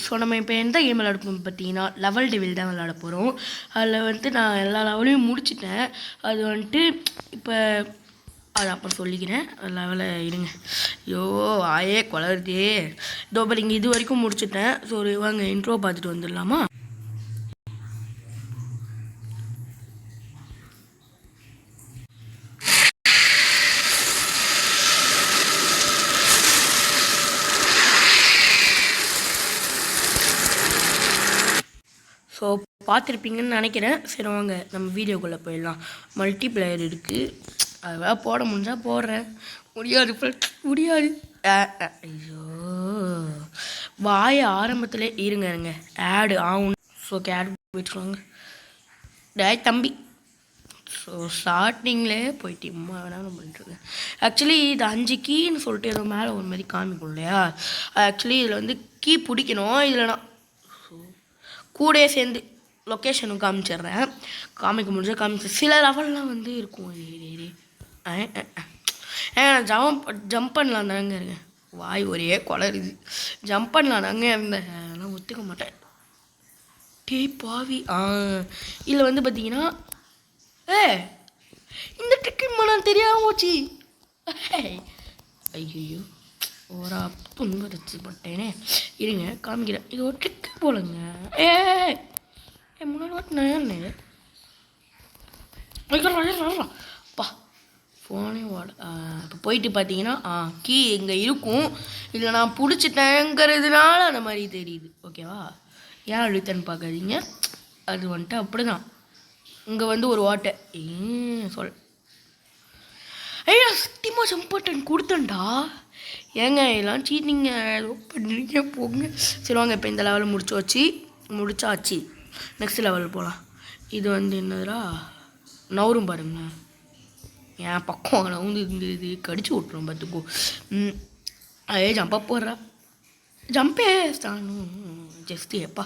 So நம்ம இப்போ எந்த கேம் விளையாட போகிறோம் பார்த்தீங்கன்னா லெவல் டெவில் தான் விளையாட போகிறோம். அதில் வந்துட்டு நான் எல்லா லெவலையும் முடிச்சிட்டேன். அது வந்துட்டு இப்போ அது அப்புறம் சொல்லிக்கிறேன். லெவலை இருங்க. ஐயோ ஆயே குளருதே. இதோ பாருங்க இது வரைக்கும் முடிச்சிட்டேன். ஸோ வாங்க இன்ட்ரோ பார்த்துட்டு வந்துடலாமா? ஸோ பார்த்துருப்பீங்கன்னு நினைக்கிறேன். சரி வாங்க நம்ம வீடியோக்குள்ளே போயிடலாம். மல்டி பிளேயர் இருக்குது, அதெல்லாம் போட முடிஞ்சால் போடுறேன். முடியாது முடியாது. ஐயோ வாய ஆரம்பத்தில் இருங்க ஆடு ஆகும். ஸோ ஆடு போயிட்டுருவாங்க. தம்பி. ஸோ ஸ்டார்டிங்லேயே போயிட்டு இம்மா வேணாலும் பண்ணிட்டுருக்கேன். ஆக்சுவலி இது 5 கீன்னு சொல்லிட்டு ஏதோ மேலே ஒரு மாதிரி காமிக்கும் இல்லையா? ஆக்சுவலி இதில் வந்து கீ பிடிக்கணும். இதில் நான் கூடயே சேர்ந்து லொக்கேஷனும் காமிச்சிட்றேன். காமிக்க முடிஞ்சால் காமிச்சு சில லெவல்லாம் வந்து இருக்கும். நான் ஜம்ப் பண்ணலாம் தாங்க இருக்கேன். வாய் ஒரே குளருது. ஜம்ப் பண்ணலாம் தாங்க இருந்தேன். நான் ஒத்துக்க மாட்டேன். டே பாவி. இதில் வந்து பார்த்தீங்கன்னா இந்த ட்ரிக்கு நான் தெரியாமல் போச்சு. ஐயோ ஒரு அப்புன்னு வச்சு பட்டேனே. இருங்க காமிக்கிறேன். இது ஒரு ட்ரிக்கு போலங்க. முன்னாடி அப்பா ஃபோனே ஓட. இப்போ போயிட்டு பார்த்தீங்கன்னா கீ இங்கே இருக்கும். இதில் நான் பிடிச்சிட்டேங்கிறதுனால அந்த மாதிரி தெரியுது. ஓகேவா? ஏன் அழுத்தன்னு பார்க்காதீங்க. அது வந்துட்டு அப்படி தான். இங்கே வந்து ஒரு வாட்டை சொல். ஐயா சத்தியமாக ஜம்ப் பட்டன் கொடுத்தேன்டா. ஏங்க எல்லாம் சீட்டிங்க ஏதோ பண்ணிருக்கே போங்க. சரி வாங்க இப்போ இந்த லெவலில் முடிச்சாச்சு. நெக்ஸ்ட் லெவல் போகலாம். இது வந்து என்னதுடா நவரும் பாருங்க. என் பக்கம் நவுந்து இருந்தது கடிச்சு விட்ருவோம் பார்த்துக்கோ. அதே ஜம்ப்பாக போடுறா. ஜம்பே ஜஸ்தி எப்பா.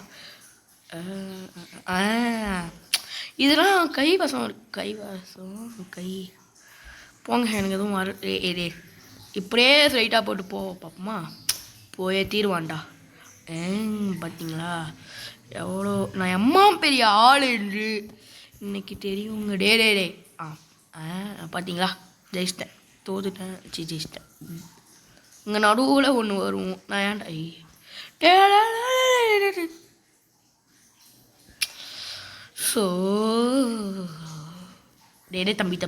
இதெல்லாம் கைவசம் கை போங்க. எனக்கு எதுவும் வர இப்படியே ஸ்ட்ரைட்டாக போட்டு பார்ப்போமா? போயே தீருவான்டா. பார்த்தீங்களா எவ்வளோ நான் எம்மா பெரிய ஆள் என்று இன்னைக்கு தெரியுங்க. டே பார்த்தீங்களா? ஜெயிச்சிட்டேன். தோத்துட்டேன். ஜெயிச்சிட்டேன். இங்கே நடுவில் ஒன்று வரும். நான் ஏன்டா ஸோ டே தம்பி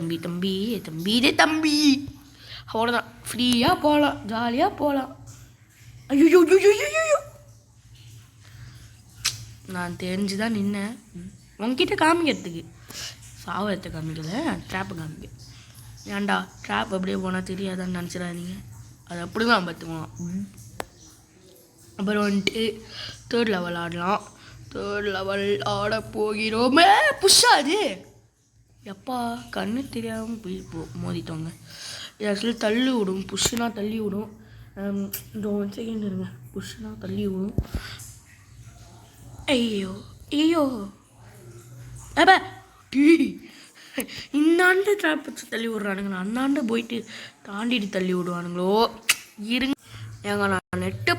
அவ்வளோதான். ஃப்ரீயாக போகலாம், ஜாலியாக போகலாம். ஐயோ நான் தெரிஞ்சு தான் நின்னேன் உங்ககிட்ட காமிக்கிறதுக்கு. சாவரத்தை காமிக்கல, ட்ராப்பை காமிக்க. ஏன்டா ட்ராப் அப்படியே போனால் தெரியாதான்னு நினச்சிடாதீங்க. அது அப்படி தான் பார்த்துக்குவோம். அப்புறம் வந்துட்டு தேர்ட் லெவல் ஆடலாம். தேர்ட் லெவல் ஆட போகிறோமே. புஷ்ஷாது எப்பா கண்ணு தெரியாமல் போய் மோதிட்டோங்க. ஆக்சுவலி தள்ளி விடும். புஷ்ஷுனா தள்ளி விடும். இந்த 1 செகண்ட் இருங்க. புஷ்ஷுனா தள்ளி விடும். ஐயோ அப்பா டீ இந்தாண்டு ட்ராப் வச்சு தள்ளி விட்றானுங்க. நான் அந்தாண்டு போயிட்டு தாண்டிட்டு தள்ளி விடுவானுங்களோ. இருங்க ஏங்க நான் நெட்டு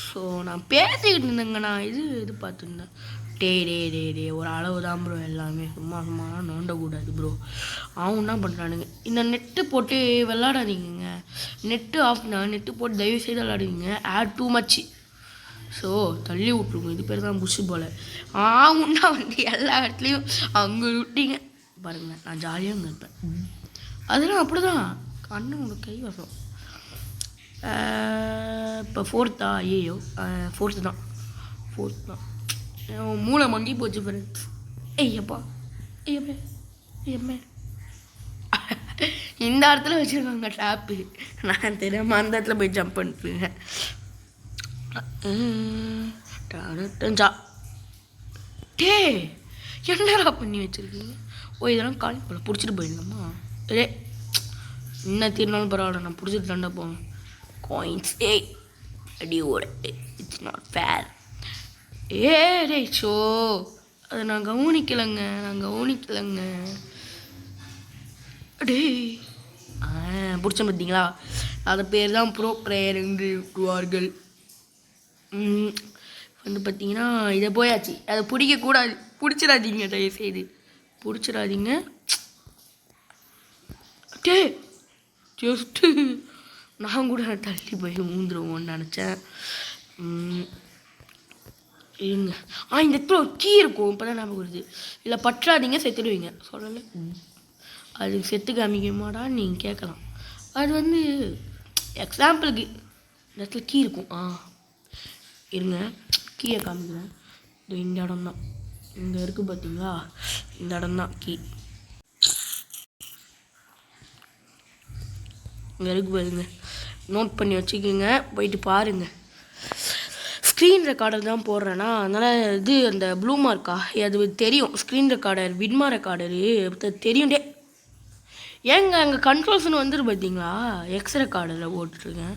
ஸோ நான் பேசிக்கிட்டு இருந்தேங்க. நான் இது பார்த்துருந்தேன். டே ஒரு அளவு தான் ப்ரோ. எல்லாமே சும்மா நோண்டக்கூடாது ப்ரோ. அவன் என்ன பண்ணுறானுங்க. இந்த நெட்டு போட்டு விளாடாதீங்க. நெட்டு ஆஃப்னா நெட்டு போட்டு தயவு செய்து விளாடுவீங்க. ஆட் டூ மச். ஸோ தள்ளி விட்ருங்க. இது பேர் தான் புஷ்ஷு போல். உண்டா வந்து எல்லா இடத்துலையும் அங்கே விட்டீங்க பாருங்கள். நான் ஜாலியாக அங்கே இருப்பேன். அதெல்லாம் அப்படி தான். கண்ணு உனக்கு கை வசம். இப்போ 4th ஐயோ 4th தான். மூளை மங்கி போச்சு ஃப்ரெண்ட்ஸ். ஐயப்பா இந்த இடத்துல வச்சுருக்காங்க ட்ராப்பு. நான் தெரியாமல் அந்த இடத்துல போய் ஜம்ப் பண்ணிட்டுருங்க. டே என்னடா பண்ணி வச்சுருக்கீங்க? இதெல்லாம் காலி போல பிடிச்சிட்டு போயிடலாமா? என்ன தீர்னாலும் பரவாயில்ல, நான் பிடிச்சிட்டு தாண்டா போவேன். காயின்ஸ் அடியோட இட்ஸ் நாட் ஃபேர். ஷோ அதை நான் கவனிக்கலைங்க. டே பிடிச்ச பார்த்தீங்களா? அது பேர் தான் ப்ரோ பிளேயர் என்று விட்டுவார்கள். வந்து பார்த்தீங்கன்னா இதை போயாச்சு. அதை பிடிக்கக்கூடாது. பிடிச்சிடாதீங்க தயவுசெய்து. பிடிச்சிடாதீங்க. டே ஜஸ்ட்டு நான் கூட தள்ளி போய் ஊந்துருவோன்னு நினச்சேன். இருங்க. இந்த இடத்துல ஒரு கீ இருக்கும். இப்போ தான் ஞாபகம் வருது. இல்லை பற்றாதீங்க, செத்துடுவீங்க. சொல்லலை. அது செத்து காமிக்குமாடா நீங்கள் கேட்கலாம். அது வந்து எக்ஸாம்பிளுக்கு இந்த இடத்துல கீ இருக்கும். இருங்க, கீயை காமிக்கிறேன். இந்த இடம் தான் இங்கே இருக்குது பார்த்தீங்களா? இந்த இடம் தான் கீ. இங்கே இருக்கு பாருங்க. நோட் பண்ணி வச்சுக்கோங்க, போயிட்டு பாருங்கள். ஸ்க்ரீன் ரெக்கார்டர் தான் போடுறேன்னா அதனால் இது அந்த ப்ளூ மார்க்கா அது தெரியும். ஸ்க்ரீன் ரெக்கார்டர் விட்மா ரெக்கார்டரு தெரியும். ஏங்க அங்கே கண்ட்ரோல்ஸ்னு வந்துரு பார்த்தீங்களா? எக்ஸ் ரெக்கார்டரில் போட்டுருக்கேன்.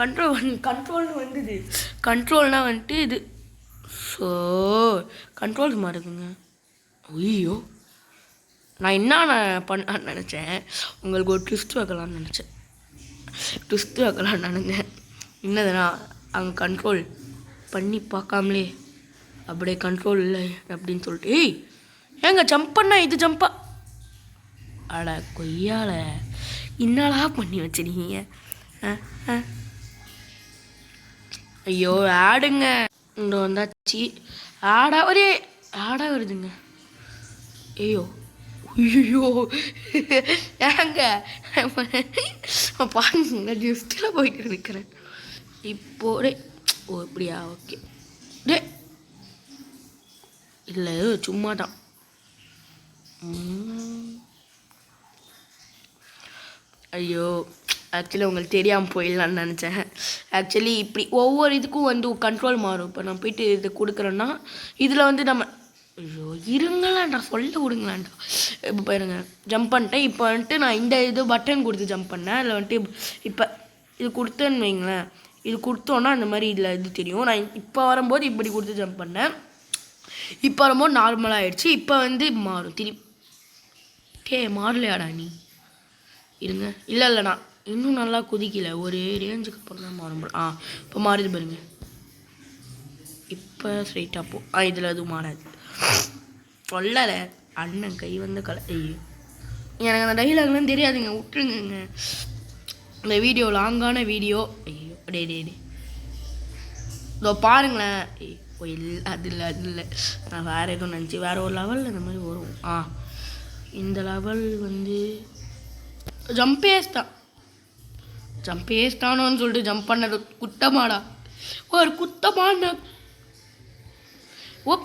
கண்ட்ரோல்னு வந்தது. கண்ட்ரோல்னால் வந்துட்டு இது. ஸோ கண்ட்ரோல்ஸ் மாறுதுங்க. ஐயோ, நான் என்ன பண்ணலான்னு நினச்சேன், உங்களுக்கு ஒரு ட்விஸ்ட் வைக்கலான்னு நினச்சேன். நினைந்தேன். என்னதுன்னா அங்கே கண்ட்ரோல் பண்ணி பார்க்காமலே அப்படியே கண்ட்ரோல் இல்லை அப்படின்னு சொல்லிட்டு ஏங்க ஜம்ப் பண்ணால் இது ஜம்பா? அட கொய்யால என்னடா பண்ணி வச்சிருக்கீங்க? ஐயோ ஆடுங்க. இங்கே வந்தாச்சு. ஆடாக வருதுங்க. ஐயோ ஐயோ ஏங்க பாருங்க, ஜஸ்ட்டில் போயிட்டு இருக்கிறேன் இப்போ. ஓ அப்படியா? ஓகே. இல்லை சும்மா தான். ஐயோ, ஆக்சுவலி உங்களுக்கு தெரியாமல் போயிடலான்னு நினச்சேன். ஆக்சுவலி இப்படி ஒவ்வொரு இதுக்கும் வந்து கண்ட்ரோல் மாறும். இப்போ நான் போயிட்டு இது கொடுக்குறேன்னா இதில் வந்து நம்ம ஐயோ இருங்களாண்டா, சொல்ல விடுங்களாண்டா. இப்போ பாருங்க, ஜம்ப் பண்ணிட்டேன். இப்போ வந்துட்டு நான் இந்த இது பட்டன் கொடுத்து ஜம்ப் பண்ணேன். அதில் வந்துட்டு இப்போ இது கொடுத்தேன்னு வைங்களேன். இது கொடுத்தோன்னா அந்த மாதிரி இதில் இது தெரியும். நான் இப்போ வரும்போது இப்படி கொடுத்து ஜம்ப் பண்ணேன். இப்போ வரும்போது நார்மலாக ஆகிடுச்சு. இப்போ வந்து மாறும் திருப்பி. மாறலையாடா நீ? இருங்க. இல்லை நான் இன்னும் நல்லா குதிக்கல. ஒரு ரேஞ்சுக்கு அப்புறம் தான் மாறும். இப்போ மாறுது பாருங்க. இப்போ ஸ்ட்ரைட்டாக போ. இதில் எதுவும் மாறாது. சொல்லலை அண்ணன் கை வந்த எனக்கு அந்த டைலாக்லாம் தெரியாதுங்க, விட்டுருங்க. இந்த வீடியோ லாங்கான வீடியோ. ஐயோ டே இதோ பாருங்களேன். அது இல்லை நான் வேறு எதுவும் நினச்சி வேறு ஒரு லெவலில் இந்த மாதிரி வரும். இந்த லெவல் வந்து ஜம்பேஸ்டானோன்னு சொல்லிட்டு ஜம்ப் பண்ணது குத்தமாடா? ஒரு குத்தமான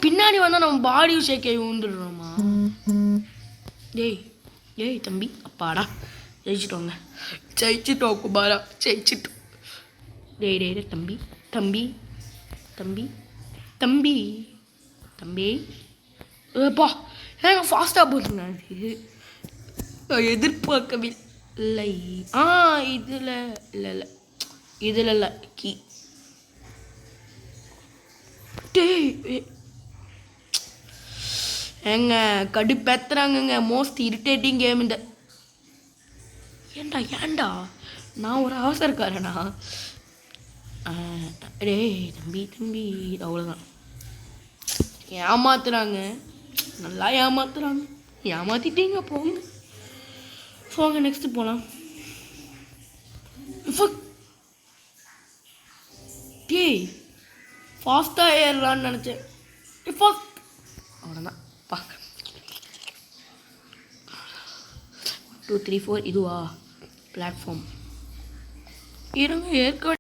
பின்னாடி வந்தால் நம்ம பாடி ஷேக்கை ஊந்துடுறோமா? ஏய் தம்பி, அப்பாடா ஜெயிச்சிட்டோம் குமாரா, ஜெயிச்சிட்டோம். டேய் தம்பி தம்பி தம்பி தம்பி தம்பி ஏப்பா ஏங்க ஃபாஸ்ட்டாக போதுங்க. எதிர்பார்க்கவே இல்லை. இதில் இல்லை கீ. ஏங்க கடுப்பேத்துறாங்கங்க. மோஸ்ட் இரிட்டேட்டிங் கேம் இந்த. ஏண்டா நான் ஒரு அவசரக்காரனா? தம்பி அவ்வளோதான். ஏமாத்துறாங்க, நல்லா ஏமாத்துறாங்க. ஏமாத்திட்டீங்க, போங்க நெக்ஸ்ட்டு போகலாம். ஃபாஸ்ட்டாக ஏறலான்னு நினச்சேன். அவ்வளோதான். 2 3 4 இதுவா பிளாட்ஃபார்ம்? இருங்க ஏற்க